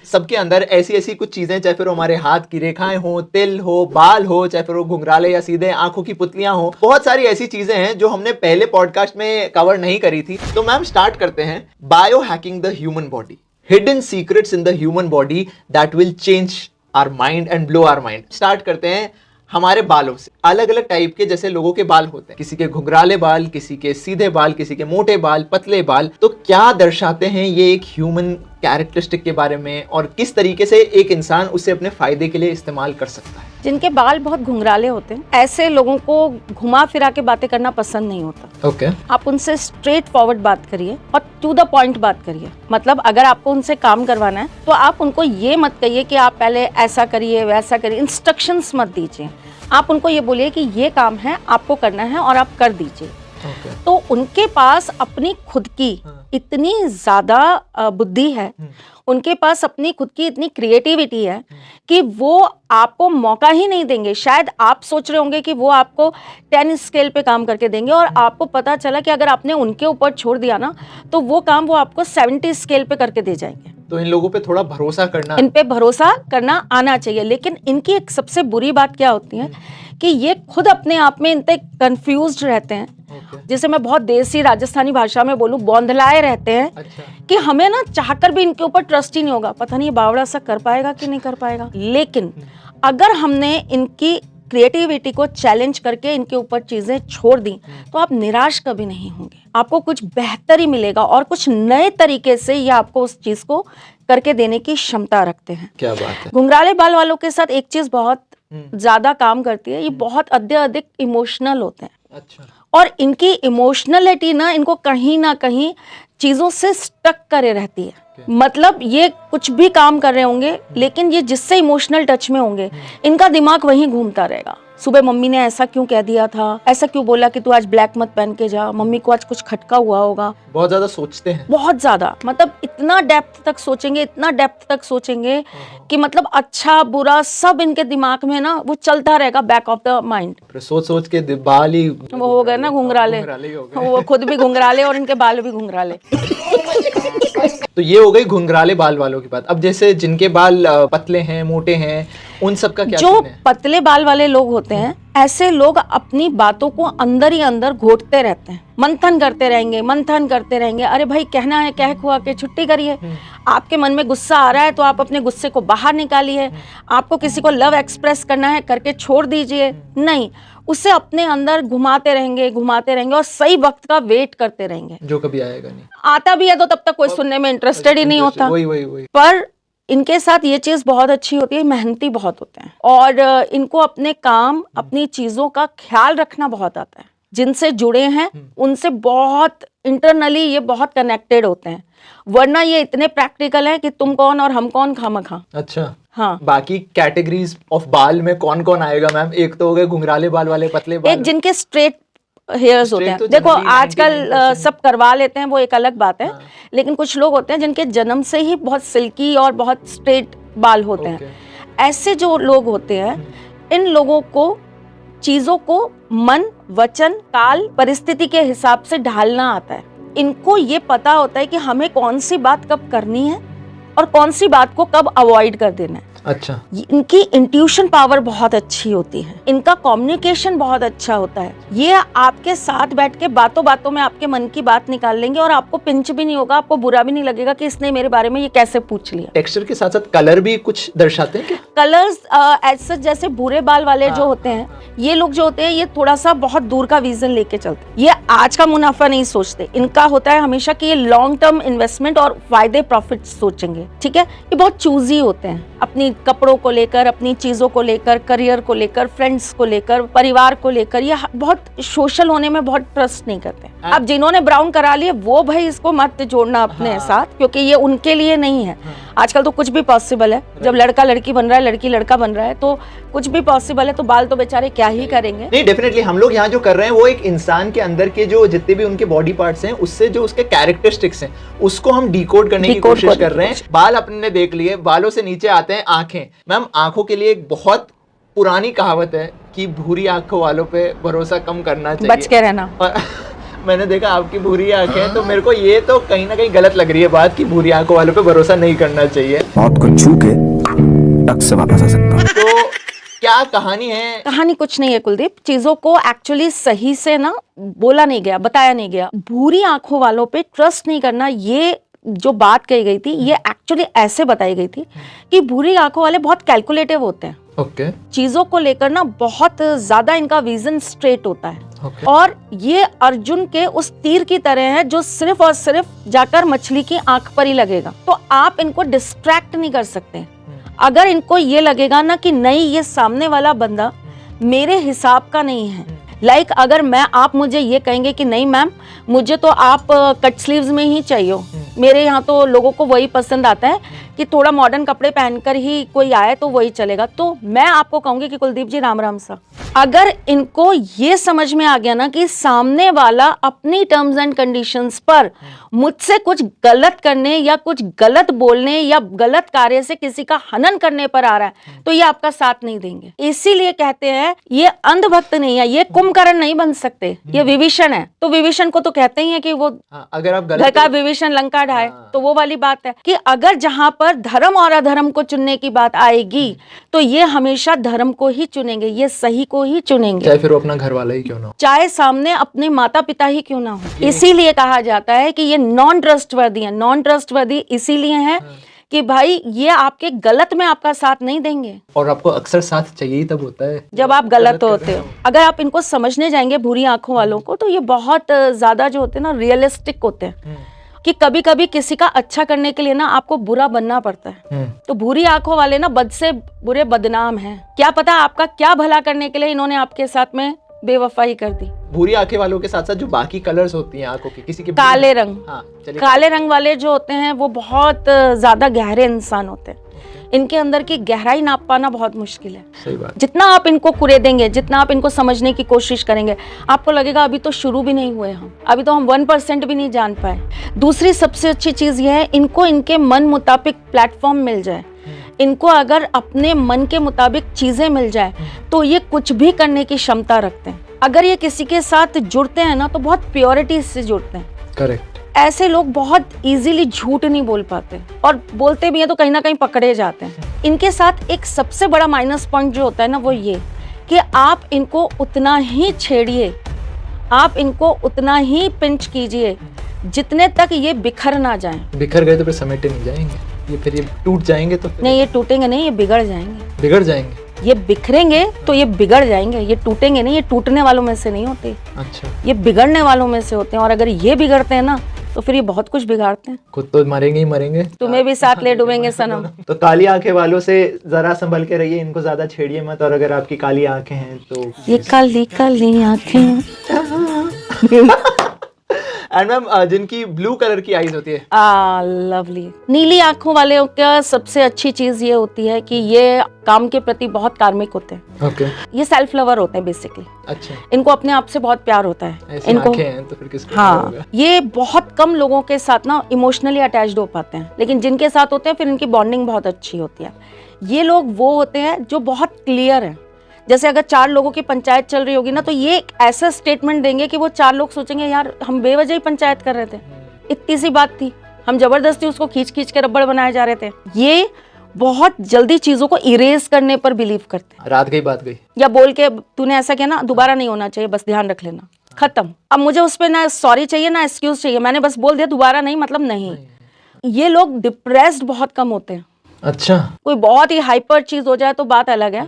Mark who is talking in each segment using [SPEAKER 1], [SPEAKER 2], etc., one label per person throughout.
[SPEAKER 1] सबके अंदर ऐसी ऐसी कुछ चीजें, चाहे फिर हमारे हाथ की रेखाएं हो, तिल हो, बाल हो, चाहे फिर वो घुंघराले या सीधे आंखों की पुतलियां हो, बहुत सारी ऐसी चीजें हैं जो हमने पहले पॉडकास्ट में कवर नहीं करी थी। तो मैम स्टार्ट करते हैं, bio hacking the human body, hidden secrets in the human body that will change our mind and blow our mind. Start करते हैं हमारे बालों से। अलग अलग टाइप के जैसे लोगों के बाल होते हैं, किसी के घुंघराले बाल, किसी के सीधे बाल, किसी के मोटे बाल, पतले बाल। तो क्या दर्शाते हैं ये एक ह्यूमन कैरेक्टरिस्टिक के बारे में, और किस तरीके से एक इंसान उसे अपने फायदे के लिए इस्तेमाल कर सकता है?
[SPEAKER 2] जिनके बाल बहुत घुंघराले होते हैं, ऐसे लोगों को घुमा फिरा के बातें करना पसंद नहीं होता।
[SPEAKER 1] ओके।
[SPEAKER 2] आप उनसे स्ट्रेट फॉरवर्ड बात करिए और टू द पॉइंट बात करिए। मतलब अगर आपको उनसे काम करवाना है तो आप उनको ये मत कहिए कि आप पहले ऐसा करिए वैसा करिए, इंस्ट्रक्शंस मत दीजिए। आप उनको ये बोलिए कि ये काम है, आपको करना है और आप कर दीजिए। तो उनके पास अपनी खुद की इतनी ज्यादा बुद्धि है, उनके पास अपनी खुद की इतनी क्रिएटिविटी है कि वो आपको मौका ही नहीं देंगे। शायद आप सोच रहे होंगे कि वो आपको 10 स्केल पे काम करके देंगे, और आपको पता चला कि अगर आपने उनके ऊपर छोड़ दिया ना तो वो काम वो आपको 70 स्केल पे करके दे जाएंगे।
[SPEAKER 1] तो इन लोगों पे थोड़ा भरोसा करना,
[SPEAKER 2] इन पे भरोसा करना आना चाहिए। लेकिन इनकी एक सबसे बुरी बात क्या होती है कि ये खुद अपने आप में इनते कंफ्यूज्ड रहते हैं। जिसे मैं बहुत देसी राजस्थानी भाषा में बोलूं, बौंधलाए रहते हैं।
[SPEAKER 1] अच्छा।
[SPEAKER 2] कि हमें ना चाहकर भी इनके ऊपर ट्रस्ट ही नहीं होगा, पता नहीं ये बावड़ा सा कर पाएगा कि नहीं कर पाएगा। लेकिन अगर हमने इनकी क्रिएटिविटी को चैलेंज करके इनके ऊपर चीजें छोड़ दी तो आप निराश कभी नहीं होंगे। आपको कुछ बेहतर ही मिलेगा और कुछ नए तरीके से ये आपको उस चीज को करके देने की क्षमता रखते हैं।
[SPEAKER 1] क्या बात है।
[SPEAKER 2] घुंघराले बाल वालों के साथ एक चीज बहुत ज्यादा काम करती है, ये बहुत अत्यधिक इमोशनल होते हैं।
[SPEAKER 1] अच्छा।
[SPEAKER 2] और इनकी इमोशनलिटी ना कहीं चीजों से स्टक करे रहती है। मतलब ये कुछ भी काम कर रहे होंगे, लेकिन ये जिससे इमोशनल टच में होंगे इनका दिमाग वहीं घूमता रहेगा। सुबह मम्मी ने ऐसा क्यों कह दिया था, ऐसा क्यों बोला कि तू आज ब्लैक मत पहन के जा, मम्मी को आज कुछ खटका हुआ होगा।
[SPEAKER 1] बहुत ज्यादा सोचते हैं,
[SPEAKER 2] बहुत ज्यादा। मतलब इतना डेप्थ तक सोचेंगे, इतना डेप्थ तक सोचेंगे कि मतलब अच्छा बुरा सब इनके दिमाग में ना वो चलता रहेगा, बैक ऑफ द माइंड।
[SPEAKER 1] सोच सोच के बाल ही
[SPEAKER 2] वो हो गए ना घुंघराले, वो खुद भी घुंघराले और इनके बाल भी घुंघराले।
[SPEAKER 1] तो ये हो गई घुंघराले बाल वालों की बात। अब जैसे जिनके बाल पतले हैं, मोटे हैं, उन सब का क्या
[SPEAKER 2] जो
[SPEAKER 1] सीन है?
[SPEAKER 2] पतले बाल वाले लोग होते हैं, ऐसे लोग अपनी बातों को अंदर ही अंदर घोटते रहते हैं, मंथन करते रहेंगे। अरे भाई कहना है कह खुआ के छुट्टी करिए। आपके मन में गुस्सा आ रहा है तो आप अपने गुस्से को बाहर निकालिए। आपको किसी को लव एक्सप्रेस करना है, करके छोड़ दीजिए। नहीं, उसे अपने अंदर घुमाते रहेंगे और सही वक्त का वेट करते रहेंगे,
[SPEAKER 1] जो कभी आएगा नहीं।
[SPEAKER 2] आता भी है तो तब तक कोई सुनने में इंटरेस्टेड ही नहीं होता।
[SPEAKER 1] वही।
[SPEAKER 2] पर इनके साथ ये चीज बहुत अच्छी होती है, मेहनती बहुत होते हैं और इनको अपने काम अपनी चीजों का ख्याल रखना बहुत आता है। जिनसे जुड़े हैं उनसे बहुत इंटरनली ये बहुत कनेक्टेड होते हैं, वरना ये इतने प्रैक्टिकल हैं कि तुम कौन और हम कौन खामखा।
[SPEAKER 1] अच्छा।
[SPEAKER 2] हाँ।
[SPEAKER 1] बाकी कैटेगरीज ऑफ बाल में कौन कौन आएगा मैम? एक तो हो गए घुंघराले बाल वाले, पतले बाल,
[SPEAKER 2] एक जिनके स्ट्रेट हेयर्स होते हैं।
[SPEAKER 1] तो
[SPEAKER 2] देखो
[SPEAKER 1] generally
[SPEAKER 2] आजकल सब करवा लेते हैं, वो एक अलग बात है। लेकिन कुछ लोग होते हैं जिनके जन्म से ही बहुत सिल्की और बहुत स्ट्रेट बाल होते हैं। ऐसे जो लोग होते हैं, इन लोगों को चीजों को मन, वचन, काल, परिस्थिति के हिसाब से ढालना आता है। इनको ये पता होता है कि हमें कौन सी बात कब करनी है और कौन सी बात को कब अवॉइड कर देना है।
[SPEAKER 1] अच्छा।
[SPEAKER 2] इनकी इंट्यूशन पावर बहुत अच्छी होती है, इनका कम्युनिकेशन बहुत अच्छा होता है। ये आपके साथ बैठ के बातों बातों में आपके मन की बात निकाल लेंगे और आपको पिंच भी नहीं होगा, आपको बुरा भी नहीं लगेगा कि इसने मेरे बारे में ये कैसे पूछ लिया।
[SPEAKER 1] टेक्सचर के साथ साथ कलर भी कुछ दर्शाते हैं क्या?
[SPEAKER 2] कलर्स ऐसे जैसे भूरे बाल वाले जो होते हैं, ये लोग जो होते हैं ये थोड़ा सा बहुत दूर का विजन लेके चलते हैं। ये आज का मुनाफा नहीं सोचते, इनका होता है हमेशा कि ये लॉन्ग टर्म इन्वेस्टमेंट और फायदे प्रॉफिट सोचेंगे। ठीक है, ये बहुत चूजी होते हैं अपनी कपड़ों को लेकर, अपनी चीजों को लेकर, करियर को लेकर, फ्रेंड्स को लेकर, परिवार को लेकर। ये बहुत सोशल होने में बहुत ट्रस्ट नहीं करते। अब जिन्होंने ब्राउन करा लिए वो भाई इसको मत जोड़ना अपने साथ, क्योंकि ये उनके लिए नहीं है। आजकल तो कुछ भी पॉसिबल है, जब लड़का लड़की बन रहा है, लड़की लड़का बन रहा है, तो कुछ भी पॉसिबल है। तो बाल तो बेचारे क्या ही करेंगे।
[SPEAKER 1] नहीं, डेफिनेटली हम लोग यहाँ जो कर रहे हैं वो एक इंसान के अंदर के जो जितने भी उनके बॉडी पार्ट्स हैं, उससे जो उसके कैरेक्टरिस्टिक्स हैं उसको हम डिकोड करने की कोशिश कर रहे हैं। बाल अपने ने देख लिए, बालों से नीचे आते हैं आंखें। मैम, आंखों के लिए एक बहुत पुरानी कहावत है कि भूरी आंखों वालों पे भरोसा कम करना चाहिए,
[SPEAKER 2] बच के रहना।
[SPEAKER 1] मैंने देखा आपकी भूरी आंखें हैं, तो मेरे को ये तो कहीं ना कहीं गलत लग रही है बात कि भूरी आंखों वालों पे भरोसा नहीं करना चाहिए।
[SPEAKER 3] मौत को छू के टक से वापस आ सकता हूँ।
[SPEAKER 1] तो क्या कहानी है?
[SPEAKER 2] कहानी कुछ नहीं है कुलदीप, चीजों को एक्चुअली सही से ना बोला नहीं गया, बताया नहीं गया। भूरी आंखों वालों पे ट्रस्ट नहीं करना, ये जो बात कही गई थी ये एक्चुअली ऐसे बताई गई थी कि भूरी आंखों वाले बहुत कैलकुलेटिव होते हैं।
[SPEAKER 1] ओके।
[SPEAKER 2] चीजों को लेकर ना बहुत ज्यादा इनका विजन स्ट्रेट होता है। और ये अर्जुन के उस तीर की तरह है जो सिर्फ और सिर्फ जाकर मछली की आंख पर ही लगेगा। तो आप इनको डिस्ट्रैक्ट नहीं कर सकते। अगर इनको ये लगेगा ना कि नहीं ये सामने वाला बंदा मेरे हिसाब का नहीं है, लाइक अगर आप मुझे ये कहेंगे कि नहीं मैम मुझे तो आप कट स्लीव्स में ही चाहिए, मेरे यहाँ तो लोगों को वही पसंद आता है कि थोड़ा मॉडर्न कपड़े पहनकर ही कोई आए तो वही चलेगा, तो मैं आपको कहूंगी कि कुलदीप जी राम राम सा। अगर इनको ये समझ में आ गया ना कि सामने वाला अपनी टर्म्स एंड कंडीशंस पर मुझसे कुछ गलत करने या कुछ गलत बोलने या गलत कार्य से किसी का हनन करने पर आ रहा है, तो ये आपका साथ नहीं देंगे। इसीलिए कहते हैं ये अंधभक्त नहीं है, ये कुंभकर्ण नहीं बन सकते, ये विभीषण है। तो विभीषण को तो कहते ही है कि वो
[SPEAKER 1] अगर आप
[SPEAKER 2] घर का विभीषण लंका ढाए, तो वो वाली बात है कि अगर जहां पर धर्म और अधर्म को चुनने की बात आएगी तो ये हमेशा धर्म को ही चुनेंगे, ये सही को ही चुनेंगे,
[SPEAKER 1] चाहे फिर वो अपना घर वाला ही क्यों ना हो,
[SPEAKER 2] चाहे सामने अपने माता पिता ही क्यों ना हो। इसीलिए कहा जाता है कि ये नॉन ट्रस्टवर्दी है। नॉन ट्रस्टवर्दी इसीलिए है कि भाई ये आपके गलत में आपका साथ नहीं देंगे,
[SPEAKER 1] और आपको अक्सर साथ चाहिए ही तब होता है
[SPEAKER 2] जब आप गलत होते हो। अगर आप इनको समझने जाएंगे भूरी आंखों वालों को, तो ये बहुत ज्यादा जो होते हैं ना रियलिस्टिक होते हैं कि कभी कभी किसी का अच्छा करने के लिए ना आपको बुरा बनना पड़ता है। तो भूरी आंखों वाले ना बद से बुरे बदनाम हैं। क्या पता आपका क्या भला करने के लिए इन्होंने आपके साथ में बेवफाई कर दी।
[SPEAKER 1] भूरी आंखें वालों के साथ साथ जो बाकी कलर्स होती हैं आंखों की, किसी के
[SPEAKER 2] काले रंग,
[SPEAKER 1] हाँ,
[SPEAKER 2] काले रंग वाले जो होते हैं वो बहुत ज्यादा गहरे इंसान होते हैं। इनके अंदर की गहराई नाप पाना बहुत मुश्किल है।
[SPEAKER 1] सही बात।
[SPEAKER 2] जितना आप इनको कुरेदेंगे, जितना आप इनको समझने की कोशिश करेंगे, आपको लगेगा अभी तो शुरू भी नहीं हुए हम, अभी तो हम 1% भी नहीं जान पाए। दूसरी सबसे अच्छी चीज यह है इनको इनके मन मुताबिक प्लेटफॉर्म मिल जाए, इनको अगर अपने मन के मुताबिक चीजें मिल जाए तो ये कुछ भी करने की क्षमता रखते हैं। अगर ये किसी के साथ जुड़ते हैं ना तो बहुत प्योरिटी से जुड़ते हैं।
[SPEAKER 1] करेक्ट।
[SPEAKER 2] ऐसे लोग बहुत इजीली झूठ नहीं बोल पाते, और बोलते भी हैं तो कहीं ना कहीं पकड़े जाते हैं। इनके साथ एक सबसे बड़ा माइनस पॉइंट जो होता है ना वो ये कि आप इनको उतना ही छेड़िए, आप इनको उतना ही पिंच कीजिए जितने तक ये बिखर ना जाएं।
[SPEAKER 1] बिखर गए तो फिर समेटे नहीं जाएंगे, ये फिर ये टूट जाएंगे तो
[SPEAKER 2] नहीं, ये टूटेंगे नहीं, ये बिगड़ जाएंगे।
[SPEAKER 1] बिगड़ जाएंगे।
[SPEAKER 2] ये बिखरेंगे तो ये बिगड़ जाएंगे, ये टूटेंगे नहीं। ये टूटने वालों में से नहीं होते,
[SPEAKER 1] अच्छा,
[SPEAKER 2] ये बिगड़ने वालों में से होते हैं। और अगर ये बिगड़ते हैं ना तो फिर ये बहुत कुछ बिगाड़ते हैं।
[SPEAKER 1] खुद तो मरेंगे ही मरेंगे,
[SPEAKER 2] तुम्हें भी साथ ले डूबेंगे सनम।
[SPEAKER 1] तो काली आंखें वालों से जरा संभल के रहिए, इनको ज्यादा छेड़िए मत। और अगर आपकी काली आंखें हैं तो
[SPEAKER 2] ये काली काली आंखें।
[SPEAKER 1] एंड मैम जिनकी ब्लू कलर की आईज होती है,
[SPEAKER 2] लवली नीली आंखों वाले का सबसे अच्छी चीज ये होती है कि ये काम के प्रति बहुत कार्मिक होते हैं।
[SPEAKER 1] ओके।
[SPEAKER 2] ये सेल्फ लवर होते हैं बेसिकली।
[SPEAKER 1] अच्छा,
[SPEAKER 2] इनको अपने आप से बहुत प्यार होता है।
[SPEAKER 1] ऐसी
[SPEAKER 2] इनको
[SPEAKER 1] आंखें हैं तो फिर किसको
[SPEAKER 2] हाँ
[SPEAKER 1] होगा?
[SPEAKER 2] ये बहुत कम लोगों के साथ ना इमोशनली अटैच्ड हो पाते हैं, लेकिन जिनके साथ होते हैं फिर इनकी बॉन्डिंग बहुत अच्छी होती है। ये लोग वो होते हैं जो बहुत क्लियर हैं। जैसे अगर 4 लोगों की पंचायत चल रही होगी ना तो ये एक ऐसा स्टेटमेंट देंगे कि वो 4 लोग सोचेंगे यार हम बेवजह ही पंचायत कर रहे थे, इतनी सी बात थी, हम जबरदस्ती उसको खींच खींच के रबड़ बनाए जा रहे थे। ये बहुत जल्दी चीजों को इरेज करने पर बिलीव करते हैं।
[SPEAKER 1] रात गई बात गई, या
[SPEAKER 2] बोल के तूने ऐसा किया ना, दोबारा नहीं होना चाहिए, बस ध्यान रख लेना, खत्म। अब मुझे उस पर ना सॉरी चाहिए ना एक्सक्यूज चाहिए, मैंने बस बोल दिया दोबारा नहीं, मतलब नहीं। ये लोग डिप्रेस्ड बहुत कम होते हैं।
[SPEAKER 1] अच्छा,
[SPEAKER 2] कोई बहुत ही हाइपर चीज हो जाए तो बात अलग है,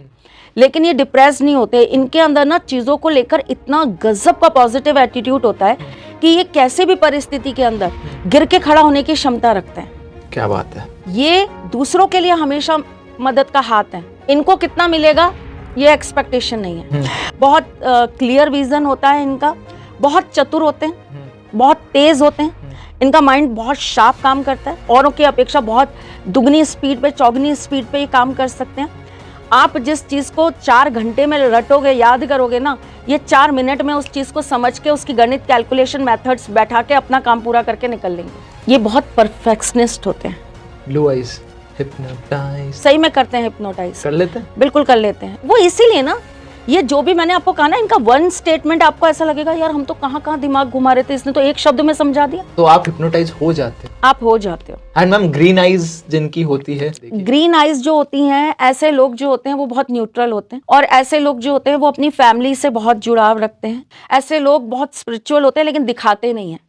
[SPEAKER 2] लेकिन ये डिप्रेस नहीं होते। इनके अंदर ना चीजों को लेकर इतना गजब का पॉजिटिव एटीट्यूड होता है कि ये कैसे भी परिस्थिति के अंदर गिर के खड़ा होने की क्षमता रखते हैं।
[SPEAKER 1] क्या बात है।
[SPEAKER 2] ये दूसरों के लिए हमेशा मदद का हाथ है। इनको कितना मिलेगा ये एक्सपेक्टेशन नहीं है। बहुत क्लियर विजन होता है इनका, बहुत चतुर होते हैं, बहुत तेज होते हैं, इनका माइंड बहुत शार्प काम करता है, औरों की अपेक्षा बहुत दुगनी स्पीड पे, चौगनी स्पीड पे ये काम कर सकते हैं। आप जिस चीज़ को 4 घंटे में रटोगे, याद करोगे ना, ये 4 मिनट में उस चीज़ को समझ के उसकी गणित कैलकुलेशन मेथड्स बैठा के अपना काम पूरा करके निकल लेंगे। ये बहुत परफेक्शनिस्ट होते हैं।
[SPEAKER 1] ब्लू आइज हिप्नोटाइज
[SPEAKER 2] सही में करते हैं, हिप्नोटाइज
[SPEAKER 1] कर लेते हैं,
[SPEAKER 2] बिल्कुल कर लेते हैं। वो इसीलिए ना ये जो भी मैंने आपको कहा ना, इनका वन स्टेटमेंट आपको ऐसा लगेगा यार हम तो कहाँ कहाँ दिमाग घुमा रहे थे, इसने तो एक शब्द में समझा दिया।
[SPEAKER 1] तो आप हिप्नोटाइज हो जाते हो?
[SPEAKER 2] आप हो जाते हो।
[SPEAKER 1] एंड मैम ग्रीन आइज जिनकी होती है,
[SPEAKER 2] ग्रीन आइज जो होती हैं, ऐसे लोग जो होते हैं वो बहुत न्यूट्रल होते हैं, और ऐसे लोग जो होते हैं वो अपनी फैमिली से बहुत जुड़ाव रखते हैं। ऐसे लोग बहुत स्पिरिचुअल होते हैं लेकिन दिखाते नहीं है।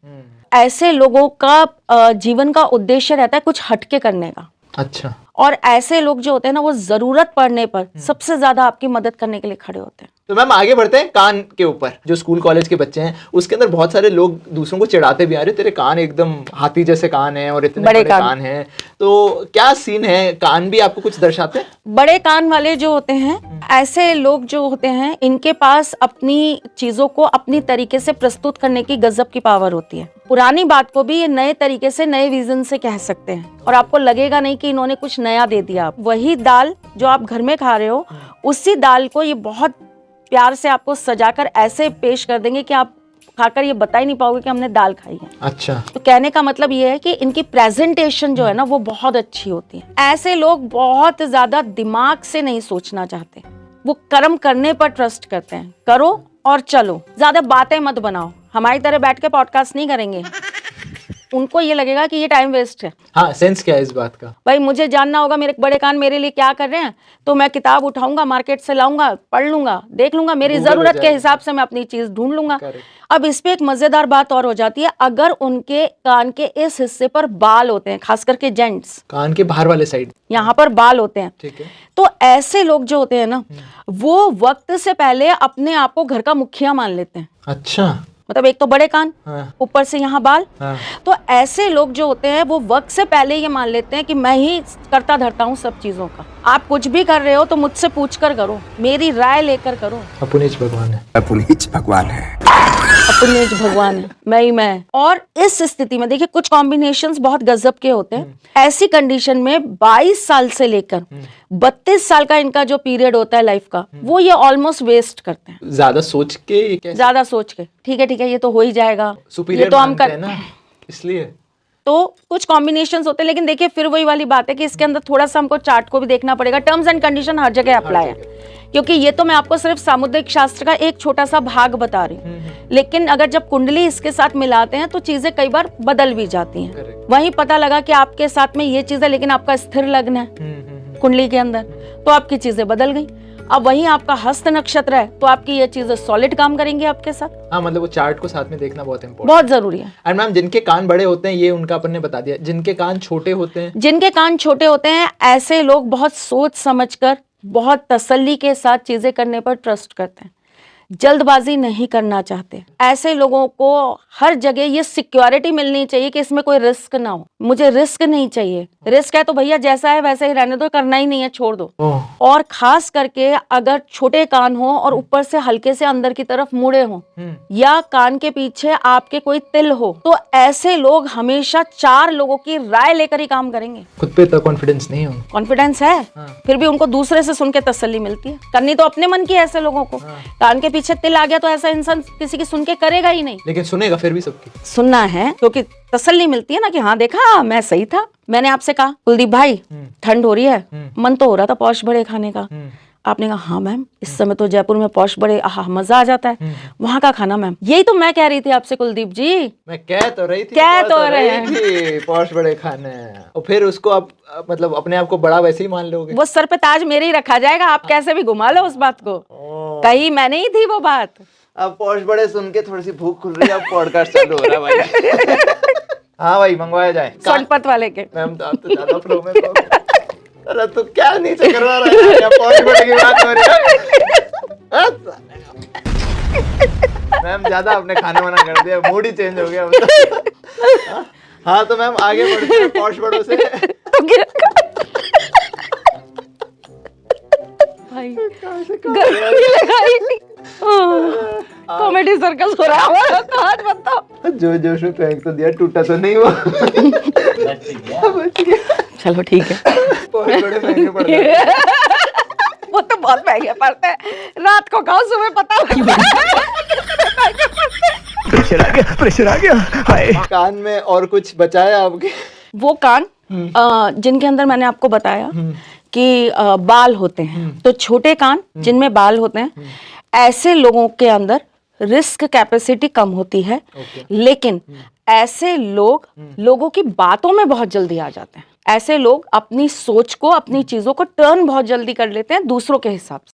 [SPEAKER 2] ऐसे लोगों का जीवन का उद्देश्य रहता है कुछ हटके करने का।
[SPEAKER 1] अच्छा।
[SPEAKER 2] और ऐसे लोग जो होते हैं ना, वो जरूरत पड़ने पर सबसे ज्यादा आपकी मदद करने के लिए खड़े होते हैं।
[SPEAKER 1] तो मैम आगे बढ़ते हैं कान के ऊपर। जो स्कूल कॉलेज के बच्चे हैं उसके अंदर बहुत सारे लोग दूसरों को चिढ़ाते भी आ रहे, तेरे कान एकदम हाथी जैसे कान हैं और इतने बड़े कान हैं। तो क्या सीन है, कान भी आपको कुछ दर्शाते हैं?
[SPEAKER 2] बड़े कान वाले जो होते हैं, ऐसे लोग जो होते हैं, इनके पास अपनी चीजों को अपनी तरीके से प्रस्तुत करने की गजब की पावर होती है। पुरानी बात को भी ये नए तरीके से, नए विजन से कह सकते हैं, और आपको लगेगा नहीं कि इन्होंने कुछ नया दे दिया। वही दाल जो आप घर में खा रहे हो, उसी दाल को ये बहुत प्यार से आपको सजाकर ऐसे पेश कर देंगे कि आप खाकर ये बता ही नहीं पाओगे कि हमने दाल खाई है।
[SPEAKER 1] अच्छा।
[SPEAKER 2] तो कहने का मतलब ये है कि इनकी प्रेजेंटेशन जो है ना, वो बहुत अच्छी होती है। ऐसे लोग बहुत ज्यादा दिमाग से नहीं सोचना चाहते, वो कर्म करने पर ट्रस्ट करते हैं। करो और चलो, ज्यादा बातें मत बनाओ। हमारी तरह बैठ के पॉडकास्ट नहीं करेंगे, उनको ये लगेगा कि ये टाइम वेस्ट है।
[SPEAKER 1] हाँ, सेंस क्या है इस बात का?
[SPEAKER 2] भाई मुझे जानना होगा मेरे बड़े कान मेरे लिए क्या कर रहे हैं, तो मैं किताब उठाऊंगा, मार्केट से लाऊंगा, पढ़ लूंगा, देख लूंगा, मेरी जरूरत के हिसाब से मैं अपनी चीज ढूंढ लूंगा। अब इस पे एक मजेदार बात और हो जाती है, अगर उनके कान के इस हिस्से पर बाल होते हैं, खास करके जेंट्स,
[SPEAKER 1] कान के बाहर वाले साइड
[SPEAKER 2] यहाँ पर बाल होते हैं,
[SPEAKER 1] ठीक है,
[SPEAKER 2] तो ऐसे लोग जो होते हैं ना, वो वक्त से पहले अपने आप को घर का मुखिया मान लेते हैं।
[SPEAKER 1] अच्छा।
[SPEAKER 2] मतलब एक तो बड़े कान,
[SPEAKER 1] हाँ।
[SPEAKER 2] ऊपर से यहाँ बाल,
[SPEAKER 1] हाँ।
[SPEAKER 2] तो ऐसे लोग जो होते हैं वो वक्त से पहले ये मान लेते हैं कि मैं ही करता धरता हूँ सब चीजों का। आप कुछ भी कर रहे हो तो मुझसे पूछ कर करो, मेरी राय लेकर करो।
[SPEAKER 1] अपुनीच भगवान है।
[SPEAKER 3] अपुनीच भगवान है।
[SPEAKER 2] अपुनीच भगवान है, मैं ही मैं। और इस स्थिति में देखिए कुछ कॉम्बिनेशंस बहुत गजब के होते हैं। ऐसी कंडीशन में 22 साल से लेकर 32 साल का इनका जो पीरियड होता है लाइफ का, वो ये ऑलमोस्ट वेस्ट करते हैं।
[SPEAKER 1] ज्यादा सोच के,
[SPEAKER 2] ज्यादा सोच के, ठीक है ये तो हो ही जाएगा,
[SPEAKER 1] सुपीरियर
[SPEAKER 2] ये तो हम
[SPEAKER 1] मानते हैं ना, इसलिए
[SPEAKER 2] तो कुछ कॉम्बिनेशंस होते हैं। लेकिन देखिए फिर वही वाली बात है कि इसके अंदर थोड़ा सा हमको चार्ट को भी देखना पड़ेगा। टर्म्स एंड कंडीशन हर जगह अप्लाई है, क्योंकि ये तो मैं आपको सिर्फ सामुद्रिक शास्त्र का एक छोटा सा भाग बता रही हूँ, लेकिन अगर जब कुंडली इसके साथ मिलाते हैं तो चीजें कई बार बदल भी जाती हैं। वहीं पता लगा कि आपके साथ में ये चीज है, लेकिन आपका स्थिर लग्न है कुंडली के अंदर, तो आपकी चीजें बदल गई। अब वहीं आपका हस्त नक्षत्र है, तो आपकी ये चीजें सॉलिड काम करेंगे आपके साथ।
[SPEAKER 1] हाँ, मतलब वो चार्ट को साथ में देखना बहुत इंपॉर्टेंट,
[SPEAKER 2] बहुत जरूरी है।
[SPEAKER 1] एंड मैम जिनके कान बड़े होते हैं, ये उनका अपन ने बता दिया। जिनके कान छोटे होते हैं,
[SPEAKER 2] जिनके कान छोटे होते हैं, ऐसे लोग बहुत सोच समझकर, बहुत तसल्ली के साथ चीजें करने पर ट्रस्ट करते हैं, जल्दबाजी नहीं करना चाहते। ऐसे लोगों को हर जगह ये सिक्योरिटी मिलनी चाहिए कि इसमें कोई रिस्क ना हो। मुझे रिस्क नहीं चाहिए, रिस्क है तो भैया जैसा है वैसे ही रहने दो, करना ही नहीं है छोड़ दो। और खास करके अगर छोटे कान हो और ऊपर से हल्के से अंदर की तरफ मुड़े हो, या कान के पीछे आपके कोई तिल हो, तो ऐसे लोग हमेशा 4 लोगों की राय लेकर ही काम करेंगे।
[SPEAKER 1] खुद पे तो कॉन्फिडेंस नहीं हो।
[SPEAKER 2] कॉन्फिडेंस है, फिर भी उनको दूसरे से सुन के तसल्ली मिलती है। करनी तो अपने मन की है ऐसे लोगों को। कान के पीछे तिल आ गया तो ऐसा इंसान किसी की सुन के करेगा ही नहीं,
[SPEAKER 1] लेकिन सुनेगा फिर भी सबकी।
[SPEAKER 2] सुनना है क्योंकि तसल्ली मिलती है ना कि हाँ देखा मैं सही था। मैंने आपसे कहा कुलदीप भाई ठंड हो रही है, मन तो हो रहा था पॉश बड़े खाने का। आपने कहा हाँ मैम, इस समय तो जयपुर में पॉश बड़े मजा आ जाता है, वहां का खाना मैम। यही तो मैं कह रही थी आपसे कुलदीप जी।
[SPEAKER 1] मैं कह तो रही थी, पॉश बड़े खाने, और फिर उसको आप मतलब अपने आप को बड़ा वैसे ही मान लोगे।
[SPEAKER 2] वो सर पे ताज मेरे ही रखा जाएगा, आप कैसे भी घुमा लो उस बात को। कहीं मैं नहीं थी वो बात।
[SPEAKER 1] अब पॉश बड़े सुन के थोड़ी सी भूख खुल रही है, अब पॉडकास्ट चालू हो रहा है भाई। हाँ भाई, मंगवाया जाए
[SPEAKER 2] सोनपत वाले के।
[SPEAKER 1] मैम तो आप तो ज्यादा फ्लो में अरे तो क्या नीचे करवा रहा है या पॉश बड़े की बात हो रही है। मैम ज्यादा आपने खाने मना कर दिया, मूड ही चेंज हो गया अब तो। हाँ तो मैम आगे बढ़ते हैं पॉश बड़ों से।
[SPEAKER 2] भाई कॉमेडी सर्कस हो रहा है, तो आज बताओ।
[SPEAKER 1] जो जोश में फेंक तो दिया, टूटा तो नहीं वो। बच गया।
[SPEAKER 2] चलो ठीक है।
[SPEAKER 1] पॉश बड़े महंगे पड़ गए।
[SPEAKER 2] वो तो बहुत महंगे पड़ते हैं, रात को खाओ सुबह पता
[SPEAKER 3] प्रेशर आ गया हाय।
[SPEAKER 1] कान में और कुछ बचा है आपके?
[SPEAKER 2] वो कान जिनके अंदर मैंने आपको बताया कि बाल होते हैं, तो छोटे कान जिनमें बाल होते हैं, ऐसे लोगों के अंदर रिस्क कैपेसिटी कम होती है। लेकिन ऐसे लोगों की बातों में बहुत जल्दी आ जाते हैं। ऐसे लोग अपनी सोच को, अपनी चीजों को टर्न बहुत जल्दी कर लेते हैं दूसरों के हिसाब से।